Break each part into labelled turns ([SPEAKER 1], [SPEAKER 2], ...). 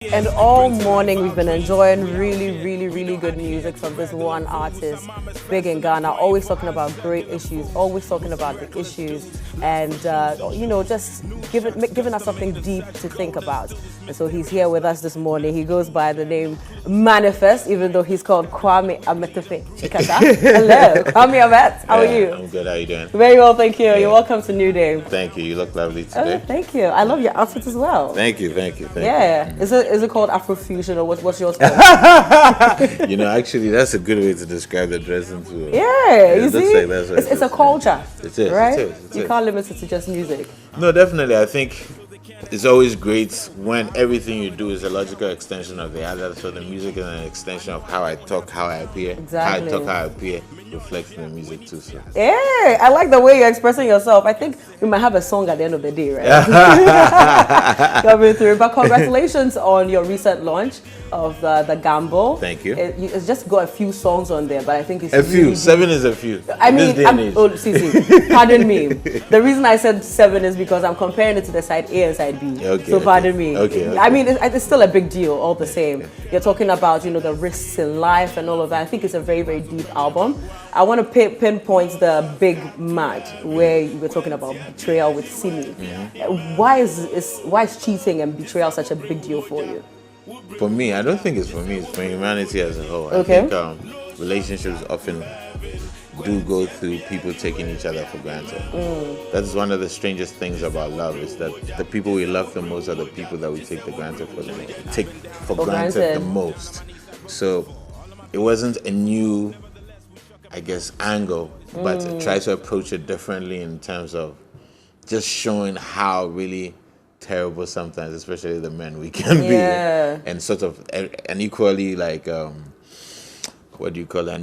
[SPEAKER 1] And all morning we've been enjoying really good music from this one artist, big in Ghana, always talking about great issues, always talking about the issues, and just giving us something deep to think about. And so he's here with us this morning. He goes by the name M.anifest, even though he's called Kwame Ametefe Chikata. Hello, Kwame Amet. How are you?
[SPEAKER 2] I'm good. How are you doing?
[SPEAKER 1] Very well, thank you. You're welcome to New Day.
[SPEAKER 2] Thank you. You look lovely today.
[SPEAKER 1] Oh, thank you. I love your outfit as well.
[SPEAKER 2] Thank you.
[SPEAKER 1] Yeah. Is it called Afrofusion or what's yours called?
[SPEAKER 2] Actually, that's a good way to describe the dressing too.
[SPEAKER 1] Yeah, you see?
[SPEAKER 2] Like
[SPEAKER 1] it's a culture.
[SPEAKER 2] It is,
[SPEAKER 1] right?
[SPEAKER 2] It is.
[SPEAKER 1] You can't limit it to just music.
[SPEAKER 2] No, definitely. I think it's always great when everything you do is a logical extension of the other. So the music is an extension of how I talk, how I appear.
[SPEAKER 1] Exactly.
[SPEAKER 2] How I talk, how I appear reflects in the music too. So.
[SPEAKER 1] Yeah, I like the way you're expressing yourself. I think we might have a song at the end of the day, right? Coming through. But congratulations on your recent launch of the Gamble.
[SPEAKER 2] Thank you.
[SPEAKER 1] It's just got a few songs on there, but I think it's
[SPEAKER 2] a few. 7 is a few.
[SPEAKER 1] I mean, pardon me. The reason I said 7 is because I'm comparing it to the side A and side B.
[SPEAKER 2] Okay,
[SPEAKER 1] so pardon me.
[SPEAKER 2] Okay.
[SPEAKER 1] I mean, it's still a big deal all the same. You're talking about, the risks in life and all of that. I think it's a very deep album. I want to pinpoint the Big Mad, where you were talking about betrayal with Simi. Mm-hmm. Why is cheating and betrayal such a big deal for you?
[SPEAKER 2] For me, I don't think it's for me. It's for humanity as a whole.
[SPEAKER 1] Okay.
[SPEAKER 2] I think relationships often do go through people taking each other for granted. That is one of the strangest things about love, is that the people we love the most are the people that we take granted the most. So it wasn't a new, I guess, angle, but try to approach it differently in terms of just showing how really terrible sometimes, especially the men, we can be, and sort of an equally an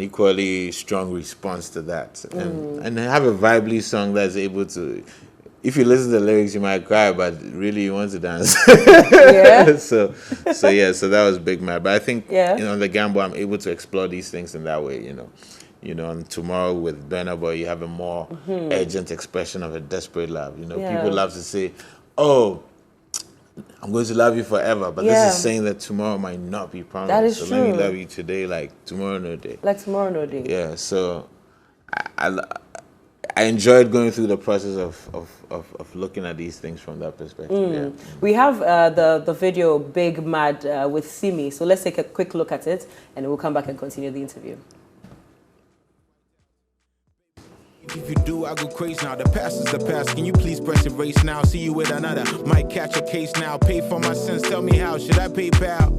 [SPEAKER 2] equally strong response to that, and have a vibely song that's able to, if you listen to the lyrics you might cry, but really you want to dance. So that was Big Mad. But I think on the Gamble I'm able to explore these things in that way. And tomorrow with Burna Boy you have a more urgent expression of a desperate love. People love to say, "Oh, I'm going to love you forever," but this is saying that tomorrow might not be promised.
[SPEAKER 1] That is
[SPEAKER 2] so
[SPEAKER 1] true.
[SPEAKER 2] Let me love you today, like tomorrow no day.
[SPEAKER 1] Like tomorrow no day.
[SPEAKER 2] Yeah. So I enjoyed going through the process of looking at these things from that perspective. Yeah.
[SPEAKER 1] We have the video Big Mad with Simi. So let's take a quick look at it, and then we'll come back and continue the interview.
[SPEAKER 3] If you do, I go crazy now. The past is the past. Can you please press erase now? See you with another. Might catch a case now. Pay for my sins. Tell me how. Should I pay pal?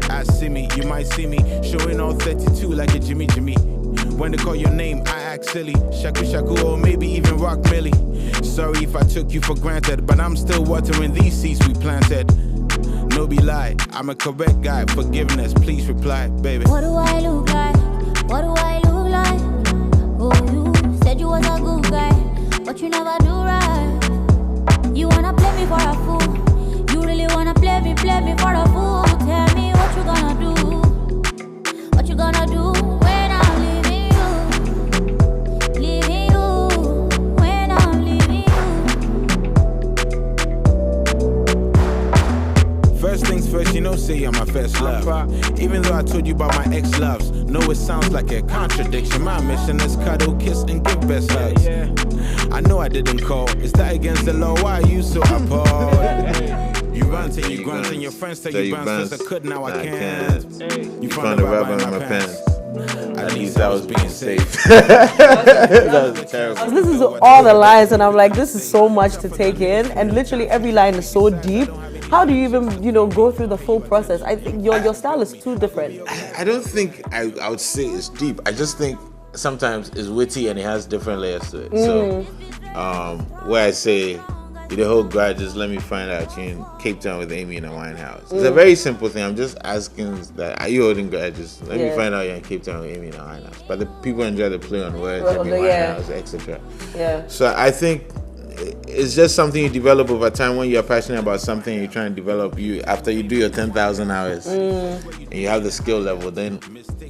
[SPEAKER 3] I see me. You might see me showing all 32 like a Jimmy. When they call your name, I act silly. Shaku, or maybe even Rock Millie. Sorry if I took you for granted, but I'm still watering these seeds we planted. No be lie. I'm a correct guy. Forgiveness, please reply, baby.
[SPEAKER 4] What do I look like? What do I look like? Oh, you said you was a good guy, but you never do right. You wanna play me for a fool. You really wanna play me for a fool. Tell me what you gonna do. What you gonna do when I'm leaving you? Leaving you when I'm leaving
[SPEAKER 3] you. First things first, say you're my first love. Even though I told you about my ex-loves, know it sounds like a contradiction. My mission is cuddle, kiss, and give best hugs. I know I didn't call. Is that against the law? Why are you so appalled? You run till you grunt, and your friends tell you bounce. Since I could, now I can't. You found the rubber in my pants.
[SPEAKER 2] At least I was being safe.
[SPEAKER 1] That was terrible. This is all the lines, and I'm like, this is so much to take in, and literally every line is so deep. How do you even, go through the full process? I think your style is too different.
[SPEAKER 2] I don't think I would say it's deep. I just think sometimes it's witty and it has different layers to it. So, where I say, the whole grudges, let me find out you in Cape Town with Amy in a wine house. It's a very simple thing. I'm just asking that, are you holding grudges? Let me find out you're in Cape Town with Amy in a wine house. But the people enjoy the play on words, Amy wine house, etc. Yeah. So I think it's just something you develop over time. When you're passionate about something, you try and develop. After you do your 10,000 hours and you have the skill level, then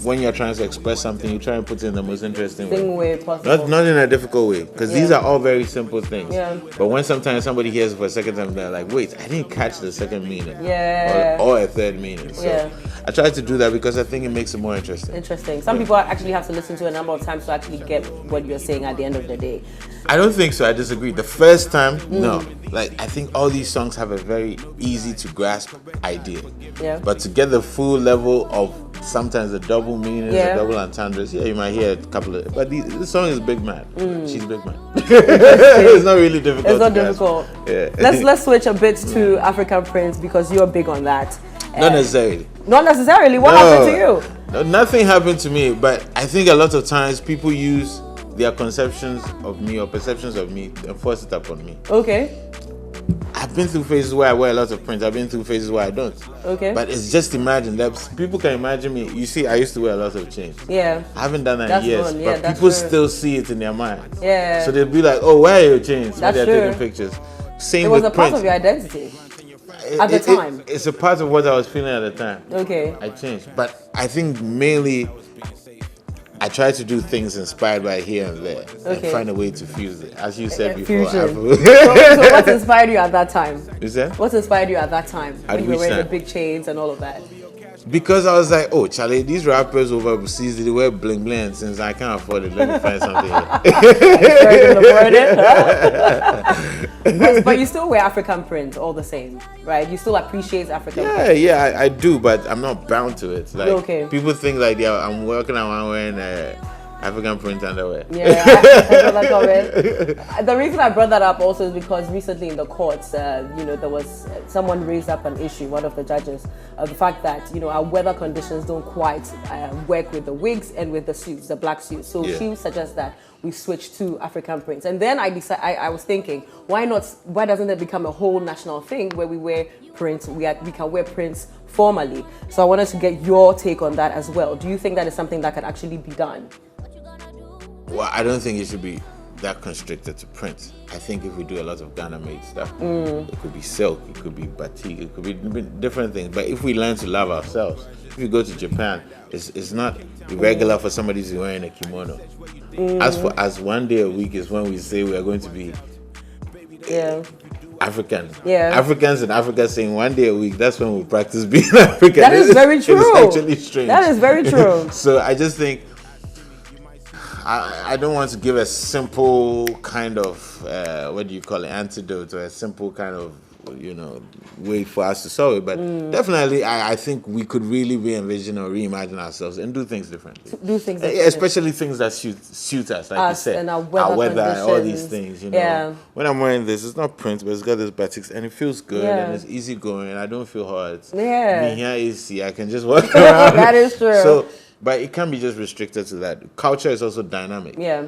[SPEAKER 2] when you're trying to express something, you try and put it in the most interesting
[SPEAKER 1] way possible.
[SPEAKER 2] Not in a difficult way, because these are all very simple things.
[SPEAKER 1] Yeah.
[SPEAKER 2] But when sometimes somebody hears it for a second time, they're like, wait, I didn't catch the second meaning.
[SPEAKER 1] Yeah.
[SPEAKER 2] Or a third meaning. So I try to do that because I think it makes it more interesting.
[SPEAKER 1] Interesting. Some people actually have to listen to a number of times to actually get what you're saying at the end of the day.
[SPEAKER 2] I don't think so. I disagree. The first time, no. Like, I think all these songs have a very easy to grasp idea.
[SPEAKER 1] Yeah.
[SPEAKER 2] But to get the full level of sometimes the double meanings, the double entendres, you might hear a couple of. But this song is Big Man. She's Big Man. It's not really difficult.
[SPEAKER 1] It's not difficult.
[SPEAKER 2] Yeah.
[SPEAKER 1] Let's switch a bit to African Prince because you're big on that.
[SPEAKER 2] Not necessarily.
[SPEAKER 1] Not necessarily. What happened to you?
[SPEAKER 2] No, nothing happened to me. But I think a lot of times people use their conceptions of me or perceptions of me and force it upon me.
[SPEAKER 1] Okay.
[SPEAKER 2] I've been through phases where I wear a lot of prints. I've been through phases where I don't.
[SPEAKER 1] Okay.
[SPEAKER 2] But it's just imagine that people can imagine me. You see, I used to wear a lot of chains.
[SPEAKER 1] Yeah.
[SPEAKER 2] I haven't done that in years,
[SPEAKER 1] Yeah,
[SPEAKER 2] but people still see it in their minds.
[SPEAKER 1] Yeah.
[SPEAKER 2] So they'll be like, "Oh, where are your chains?"
[SPEAKER 1] That's
[SPEAKER 2] when they're
[SPEAKER 1] true.
[SPEAKER 2] taking pictures. Same
[SPEAKER 1] It was
[SPEAKER 2] with
[SPEAKER 1] a part
[SPEAKER 2] print.
[SPEAKER 1] of your identity at the time.
[SPEAKER 2] It's a part of what I was feeling at the time.
[SPEAKER 1] Okay.
[SPEAKER 2] I changed, but I think mainly I try to do things inspired by here and there and find a way to fuse it. As you said before,
[SPEAKER 1] so what inspired you at that time?
[SPEAKER 2] Is that?
[SPEAKER 1] What inspired you at that time
[SPEAKER 2] At
[SPEAKER 1] when you were wearing the
[SPEAKER 2] which
[SPEAKER 1] big chains and all of that?
[SPEAKER 2] Because I was like, oh, Charlie, these rappers overseas, they wear bling bling, and since I can't afford it, let me find something here.
[SPEAKER 1] But you still wear African print all the same, right? You still appreciate African print.
[SPEAKER 2] Yeah, I do, but I'm not bound to it. Like,
[SPEAKER 1] okay.
[SPEAKER 2] People think like, yeah, I'm working around wearing African print underwear.
[SPEAKER 1] Yeah, I know that comment. The reason I brought that up also is because recently in the courts, there was someone raised up an issue, one of the judges, of the fact that our weather conditions don't quite work with the wigs and with the suits, the black suits. So she suggests that we switch to African prints. And then I was thinking, why doesn't it become a whole national thing where we wear prints, we can wear prints formally? So I wanted to get your take on that as well. Do you think that is something that can actually be done?
[SPEAKER 2] Well, I don't think it should be that constricted to print. I think if we do a lot of Ghana-made stuff, it could be silk, it could be batik, it could be different things. But if we learn to love ourselves, if you go to Japan, it's not irregular for somebody to be wearing a kimono. As one day a week is when we say we are going to be African.
[SPEAKER 1] Yeah.
[SPEAKER 2] Africans in Africa saying one day a week, that's when we practice being African.
[SPEAKER 1] That is very true.
[SPEAKER 2] It's actually strange.
[SPEAKER 1] That is very true.
[SPEAKER 2] So I just think I don't want to give a simple kind of antidote or a simple kind of way for us to solve it, but definitely I think we could really re-envision or reimagine ourselves and do things differently. Especially things that suit us, like you said,
[SPEAKER 1] and our weather
[SPEAKER 2] and all these things.
[SPEAKER 1] Yeah.
[SPEAKER 2] When I'm wearing this, it's not print, but it's got this batik and it feels good and it's easy going. I don't feel hard.
[SPEAKER 1] Yeah.
[SPEAKER 2] Me here AC, I can just walk around.
[SPEAKER 1] That is true.
[SPEAKER 2] So, but it can't be just restricted to that. Culture is also dynamic.
[SPEAKER 1] Yeah.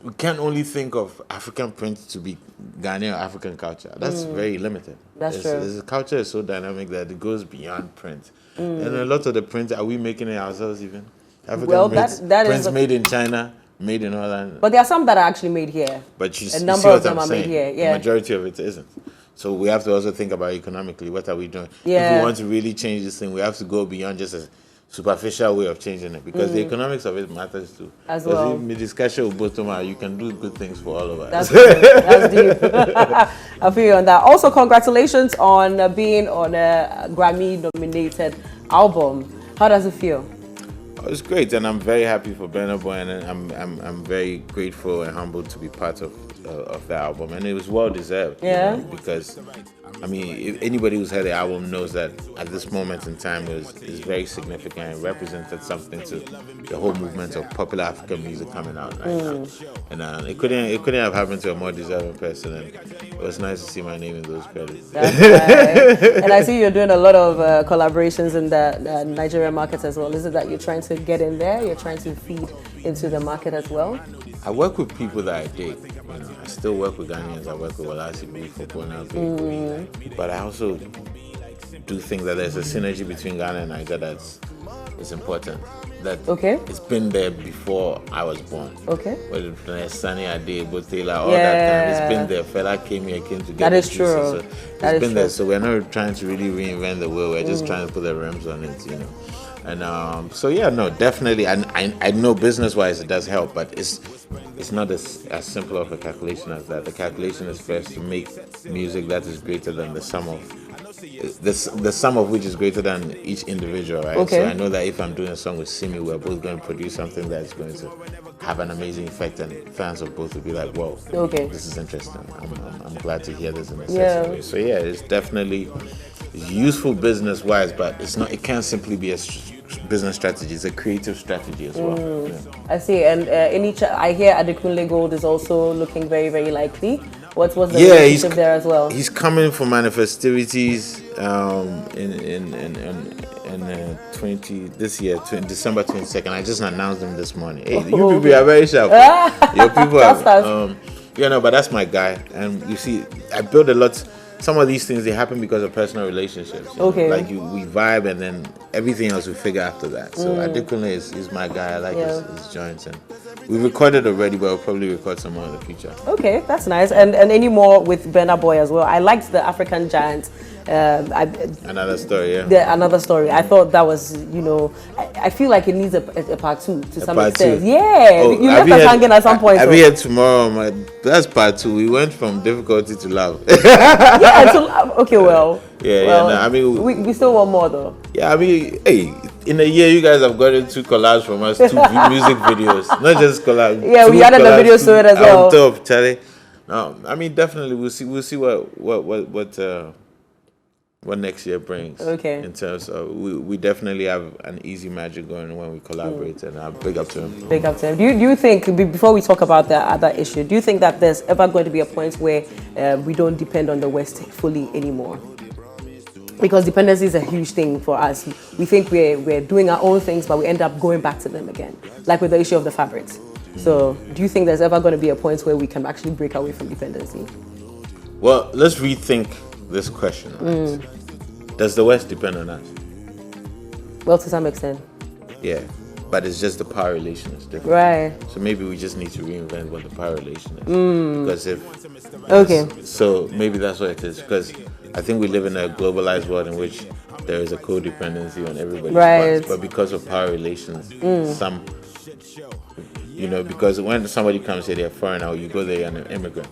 [SPEAKER 2] We can't only think of African print to be Ghanaian or African culture. That's very limited.
[SPEAKER 1] That's true.
[SPEAKER 2] The culture is so dynamic that it goes beyond print. And a lot of the print, are we making it ourselves even? African prints made in China, made in Holland.
[SPEAKER 1] But there are some that are actually made here.
[SPEAKER 2] But you
[SPEAKER 1] a
[SPEAKER 2] see
[SPEAKER 1] number
[SPEAKER 2] what
[SPEAKER 1] of them
[SPEAKER 2] I'm
[SPEAKER 1] are
[SPEAKER 2] saying.
[SPEAKER 1] made here. Yeah.
[SPEAKER 2] The majority of it isn't. So we have to also think about economically, what are we doing?
[SPEAKER 1] Yeah.
[SPEAKER 2] If we want to really change this thing, we have to go beyond just a superficial way of changing it, because the economics of it matters too.
[SPEAKER 1] As well.
[SPEAKER 2] If the discussion will bottom out, you can do good things for all of us.
[SPEAKER 1] That's good. That's deep. I feel you on that. Also, congratulations on being on a Grammy-nominated album. How does it feel?
[SPEAKER 2] Oh, it's great, and I'm very happy for Burna Boy, and I'm very grateful and humbled to be part of that album, and it was well deserved.
[SPEAKER 1] Yeah.
[SPEAKER 2] Because I mean, if anybody who's heard the album knows that at this moment in time is very significant and represented something to the whole movement of popular African music coming out right now. And it couldn't have happened to a more deserving person, and it was nice to see my name in those credits.
[SPEAKER 1] That's right. And I see you're doing a lot of collaborations in the Nigerian market as well. Is it that you're trying to get in there? You're trying to feed into the market as well?
[SPEAKER 2] I work with people that I date. I still work with Ghanaians. I work with Walasi for Bona, but I also do think that there's a synergy between Ghana and Niger that's important. That it's been there before I was born.
[SPEAKER 1] Okay.
[SPEAKER 2] Whether it's Sunny Ade, Botela, all that time, it's been there. Fela came together.
[SPEAKER 1] That is true.
[SPEAKER 2] So it's been there. So we're not trying to really reinvent the wheel. We're just trying to put the rims on it, you know. And so yeah, no, definitely. I know business-wise it does help, but it's not as simple of a calculation as that. The calculation is first to make music that is greater than the sum of the sum of which is greater than each individual, right?
[SPEAKER 1] Okay.
[SPEAKER 2] So I know that if I'm doing a song with Simi, we're both going to produce something that's going to have an amazing effect, and fans of both will be like, "Whoa, this is interesting. I'm glad to hear this in a certain way." So yeah, it's definitely useful business-wise, but it's not. It can't simply be a business strategy. It's a creative strategy as well. Yeah.
[SPEAKER 1] I see. And I hear Adekunle Gold is also looking very, very likely. What's the relationship there as well?
[SPEAKER 2] He's coming for manifestivities in December 22nd. I just announced him this morning. Hey, you people are very sharp. Your people are, but that's my guy. And you see, I built a lot. Some of these things, they happen because of personal relationships. You know? Like we vibe, and then everything else we figure after that. So Adekunle is my guy. I like his joints, and we recorded already, but we'll probably record some more in the future. Okay,
[SPEAKER 1] that's nice. And any more with Burna Boy as well? I liked the African Giant.
[SPEAKER 2] Another story,
[SPEAKER 1] another story. I thought that was, I feel like it needs a part two to some extent. Yeah, you left us hanging at some point.
[SPEAKER 2] I'll be here tomorrow. That's part two. We went from difficulty to love.
[SPEAKER 1] Okay, well.
[SPEAKER 2] I mean,
[SPEAKER 1] we still want more though.
[SPEAKER 2] Yeah, I mean, hey, in a year you guys have gotten 2 collabs from us, 2 music videos, not just collabs.
[SPEAKER 1] Yeah, we added the videos to it as well.
[SPEAKER 2] On top, Charlie. No, I mean, definitely we'll see what next year brings.
[SPEAKER 1] Okay.
[SPEAKER 2] In terms of we definitely have an easy magic going when we collaborate, and big up to him.
[SPEAKER 1] Big up to him. Do you think, before we talk about the other issue, do you think that there's ever going to be a point where we don't depend on the West fully anymore? Because dependency is a huge thing for us. We think we're doing our own things, but we end up going back to them again, like with the issue of the fabrics. So do you think there's ever going to be a point where we can actually break away from dependency?
[SPEAKER 2] Well, let's rethink this question. Right? Does the West depend on us?
[SPEAKER 1] Well, to some extent.
[SPEAKER 2] Yeah, but it's just the power relation is different.
[SPEAKER 1] Right.
[SPEAKER 2] So maybe we just need to reinvent what the power relation is. Because so maybe that's what it is. Because I think we live in a globalized world in which there is a codependency on everybody's parts. But because of power relations, because when somebody comes here, they're foreigner, you go there, you're an immigrant.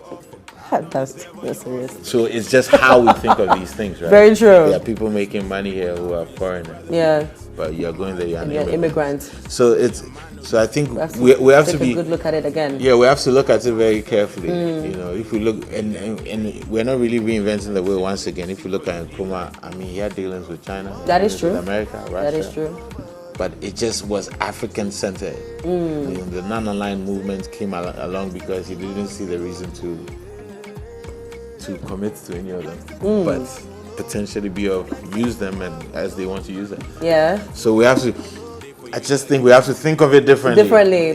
[SPEAKER 1] That's serious.
[SPEAKER 2] So it's just how we think of these things, right?
[SPEAKER 1] Very true.
[SPEAKER 2] There are people making money here who are foreigners.
[SPEAKER 1] Yeah.
[SPEAKER 2] But you're going there, you're an
[SPEAKER 1] immigrant.
[SPEAKER 2] So I think we have to
[SPEAKER 1] take a good look at it again.
[SPEAKER 2] Yeah, we have to look at it very carefully. If we look, and we're not really reinventing the wheel once again. If you look at Nkrumah, I mean, he had dealings with China.
[SPEAKER 1] That is true.
[SPEAKER 2] With America, Russia.
[SPEAKER 1] That is true.
[SPEAKER 2] But it just was African-centered. The non-aligned movement came along because he didn't see the reason to commit to any of them, but potentially use them and as they want to use them.
[SPEAKER 1] Yeah.
[SPEAKER 2] So I just think we have to think of it differently.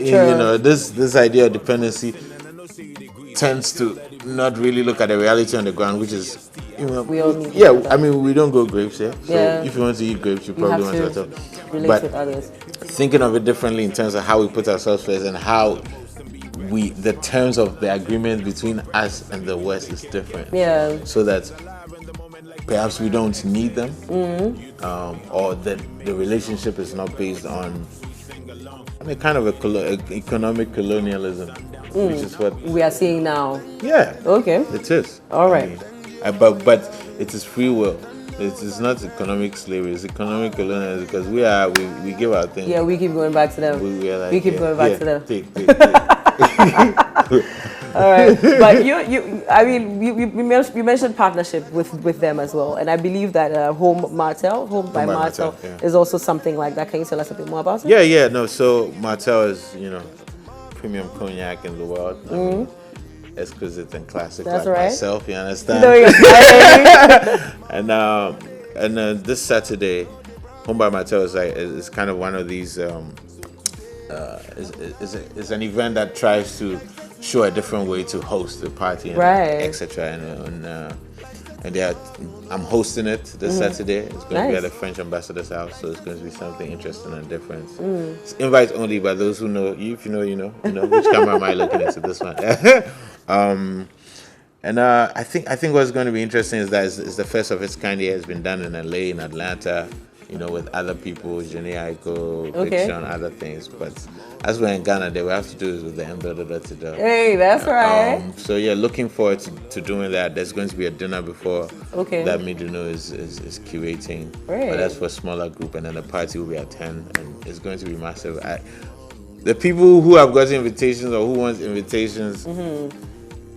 [SPEAKER 1] True.
[SPEAKER 2] This idea of dependency tends to not really look at the reality on the ground, which is,
[SPEAKER 1] we all need
[SPEAKER 2] I mean, we don't grow grapes here. So if you want to eat grapes, you probably want to
[SPEAKER 1] relate with others.
[SPEAKER 2] Thinking of it differently in terms of how we put ourselves first and how the terms of the agreement between us and the West is different.
[SPEAKER 1] Yeah.
[SPEAKER 2] So that perhaps we don't need them, or that the relationship is not based on kind of economic colonialism, which is what
[SPEAKER 1] we are seeing now.
[SPEAKER 2] Yeah.
[SPEAKER 1] Okay.
[SPEAKER 2] It is.
[SPEAKER 1] All right.
[SPEAKER 2] But it is free will. It is not economic slavery. It's economic colonialism because we give our thing.
[SPEAKER 1] Yeah, we keep going back to them. We keep going back to them.
[SPEAKER 2] Take.
[SPEAKER 1] All right, but you mentioned partnership with them as well, and I believe that Home by Martel is also something like that. Can you tell us a bit more about it?
[SPEAKER 2] Yeah. No, so Martel is premium cognac in the world. I mean, exquisite and classic.
[SPEAKER 1] That's
[SPEAKER 2] like
[SPEAKER 1] right.
[SPEAKER 2] Myself, you understand? And this Saturday, Home by Martel is kind of one of these. It's an event that tries to show a different way to host the party, and etc. And and I'm hosting it this Saturday. It's going to be
[SPEAKER 1] Nice.
[SPEAKER 2] at the French ambassador's house, so it's going to be something interesting and different. It's invite only, but those who know, if you know, you know. Which camera am I looking into this one? And I think what's going to be interesting is that it's the first of its kind here. It's been done in LA, in Atlanta, with other people, Jenny Aiko,
[SPEAKER 1] Okay.
[SPEAKER 2] Fiction, other things. But as we're in Ghana, they will have to do is with the M.anifest.
[SPEAKER 1] Hey, that's right.
[SPEAKER 2] So yeah, looking forward to doing that. There's going to be a dinner before
[SPEAKER 1] Okay.
[SPEAKER 2] that Miduno is curating.
[SPEAKER 1] Great.
[SPEAKER 2] But that's for a smaller group, and then the party will be at 10, and it's going to be massive. The people who have got invitations or who want invitations,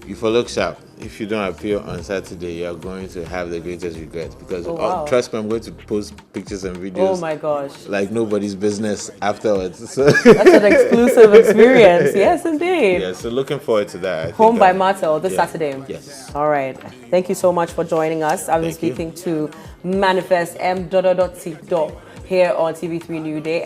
[SPEAKER 2] you for look sharp. If you don't appear on Saturday, you are going to have the greatest regret because
[SPEAKER 1] wow.
[SPEAKER 2] trust me, I'm going to post pictures and videos.
[SPEAKER 1] Oh my gosh.
[SPEAKER 2] Like nobody's business afterwards. So
[SPEAKER 1] That's an exclusive experience. Yes, indeed.
[SPEAKER 2] yeah, so looking forward to that. I think,
[SPEAKER 1] Home by Martel this Saturday.
[SPEAKER 2] Yes.
[SPEAKER 1] All right. Thank you so much for joining us. I've been
[SPEAKER 2] Thank you.
[SPEAKER 1] speaking to M.anifest, M.C. here on TV3 New Day.